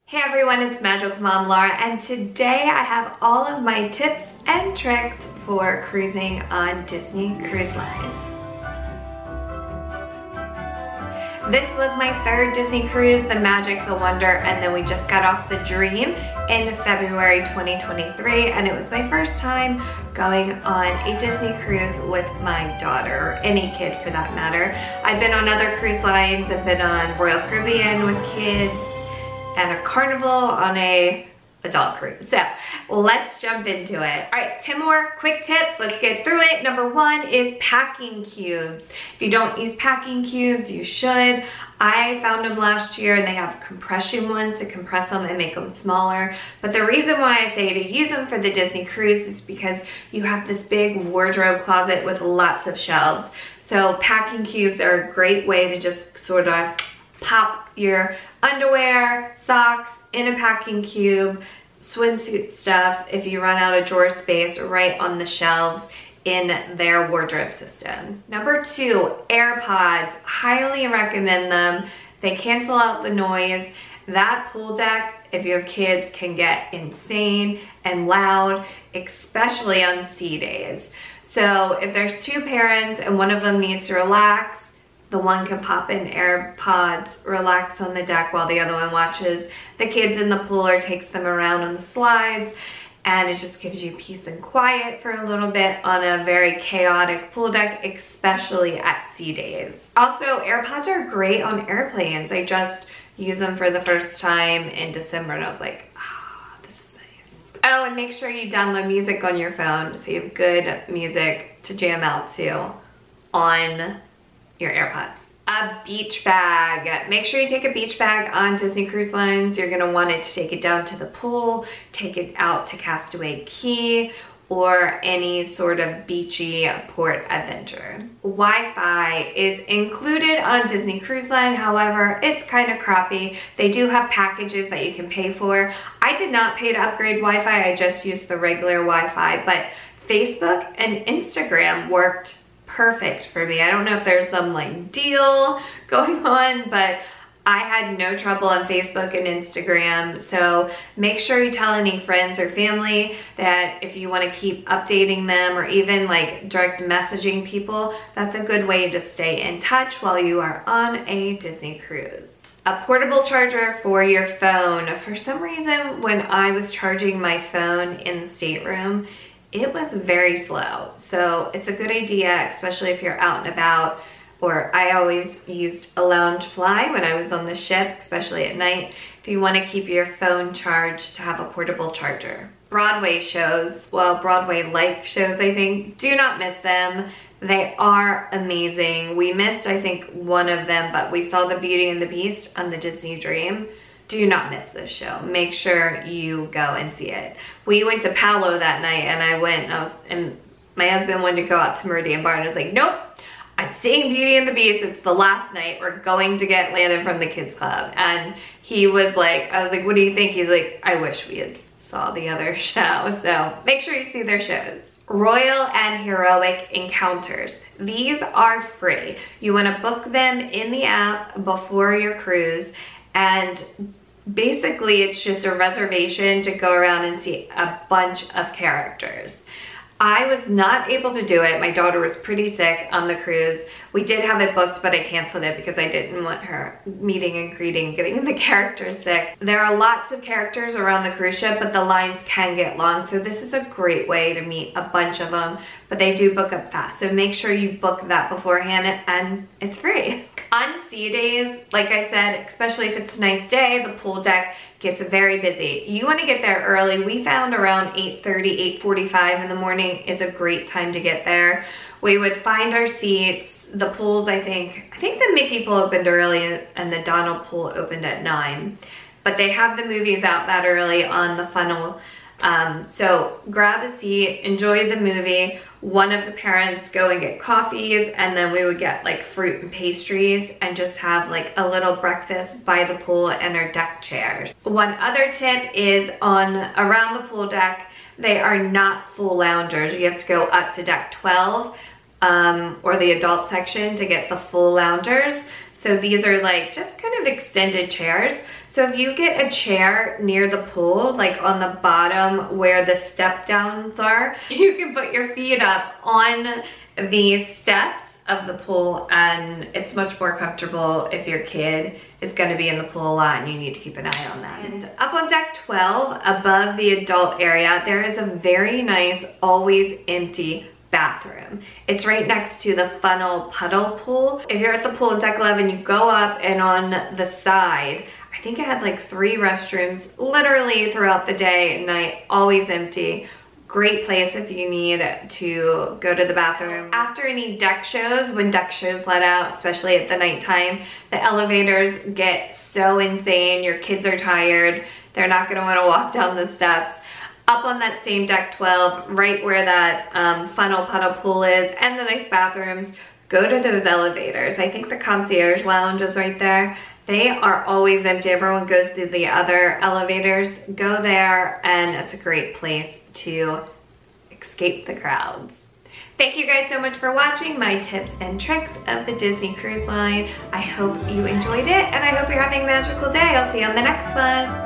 Hey everyone, it's Magical Mom Laura, and today I have all of my tips and tricks for cruising on Disney Cruise Line. This was my third Disney cruise, the Magic, the Wonder, and then we just got off the Dream in February 2023, and it was my first time going on a Disney cruise with my daughter, or any kid for that matter. I've been on other cruise lines, I've been on Royal Caribbean with kids, and a Carnival on a adult cruise. So let's jump into it. All right, 10 more quick tips. Let's get through it. Number one is packing cubes. If you don't use packing cubes, you should. I found them last year and they have compression ones to compress them and make them smaller. But the reason why I say to use them for the Disney cruise is because you have this big wardrobe closet with lots of shelves. So packing cubes are a great way to just sort of pop your underwear, socks in a packing cube, swimsuit stuff if you run out of drawer space right on the shelves in their wardrobe system. Number two, AIRPODs. Highly recommend them. They cancel out the noise. That pool deck, if your kids, can get insane and loud, especially on sea days. So if there's two parents and one of them needs to relax, the one can pop in AirPods, relax on the deck while the other one watches the kids in the pool or takes them around on the slides, and it just gives you peace and quiet for a little bit on a very chaotic pool deck, especially at sea days. Also, AirPods are great on airplanes. I just used them for the first time in December and I was like, this is nice. Oh, and make sure you download music on your phone so you have good music to jam out to on your AirPods. A beach bag. Make sure you take a beach bag on Disney Cruise Lines. You're gonna want it to take it down to the pool, take it out to Castaway Cay, or any sort of beachy port adventure. Wi-Fi is included on Disney Cruise Line, however, it's kind of crappy. They do have packages that you can pay for. I did not pay to upgrade Wi-Fi, I just used the regular Wi-Fi, but Facebook and Instagram worked perfect for me. I don't know if there's some like deal going on, but I had no trouble on Facebook and Instagram. So make sure you tell any friends or family that if you want to keep updating them or even like direct messaging people, that's a good way to stay in touch while you are on a Disney cruise. A portable charger for your phone. For some reason, when I was charging my phone in the stateroom, it was very slow. So it's a good idea, especially if you're out and about, or I always used a Loungefly when I was on the ship, especially at night, if you want to keep your phone charged, to have a portable charger. Broadway shows, well, Broadway-like shows, I think, do not miss them. They are amazing. We missed, I think, one of them, but we saw the Beauty and the Beast on the Disney Dream. Do not miss this show. Make sure you go and see it. We went to Palo that night and I went and my husband wanted to go out to Meridian Bar and I was like, nope, I'm seeing Beauty and the Beast. It's the last night. We're going to get Landon from the kids club. And he was like, I was like, what do you think? He's like, I wish we had saw the other show. So make sure you see their shows. Royal and Heroic Encounters. These are free. You want to book them in the app before your cruise, and basically it's just a reservation to go around and see a bunch of characters. I was not able to do it. My daughter was pretty sick on the cruise. We did have it booked, but I canceled it because I didn't want her meeting and greeting, getting the characters sick. There are lots of characters around the cruise ship, but the lines can get long. So this is a great way to meet a bunch of them, but they do book up fast. So make sure you book that beforehand and it's free. On sea days, like I said, especially if it's a nice day, the pool deck gets very busy. You want to get there early. We found around 8:30, 8:45 in the morning is a great time to get there. We would find our seats. The pools, I think the Mickey pool opened early and the Donald pool opened at 9. But they have the movies out that early on the funnel. So grab a seat, enjoy the movie. One of the parents go and get coffees, and then we would get like fruit and pastries and just have like a little breakfast by the pool and our deck chairs. One other tip is around the pool deck, they are not full loungers. You have to go up to deck 12 or the adult section to get the full loungers. So these are like just kind of extended chairs. So if you get a chair near the pool, like on the bottom where the step downs are, you can put your feet up on these steps of the pool, and it's much more comfortable if your kid is going to be in the pool a lot and you need to keep an eye on that. And up on deck 12, above the adult area, there is a very nice, always empty bathroom. It's right next to the funnel puddle pool. If you're at the pool at deck 11, you go up, and on the side, I think it had like 3 restrooms literally throughout the day and night, always empty. Great place if you need to go to the bathroom. After any deck shows, when deck shows let out, especially at the nighttime, the elevators get so insane. Your kids are tired. They're not gonna wanna walk down the steps. Up on that same deck 12, right where that funnel puddle pool is and the nice bathrooms, go to those elevators. I think the concierge lounge is right there. They are always empty. Everyone goes through the other elevators. Go there, and it's a great place to escape the crowds. Thank you guys so much for watching my tips and tricks of the Disney Cruise Line. I hope you enjoyed it, and I hope you're having a magical day. I'll see you on the next one.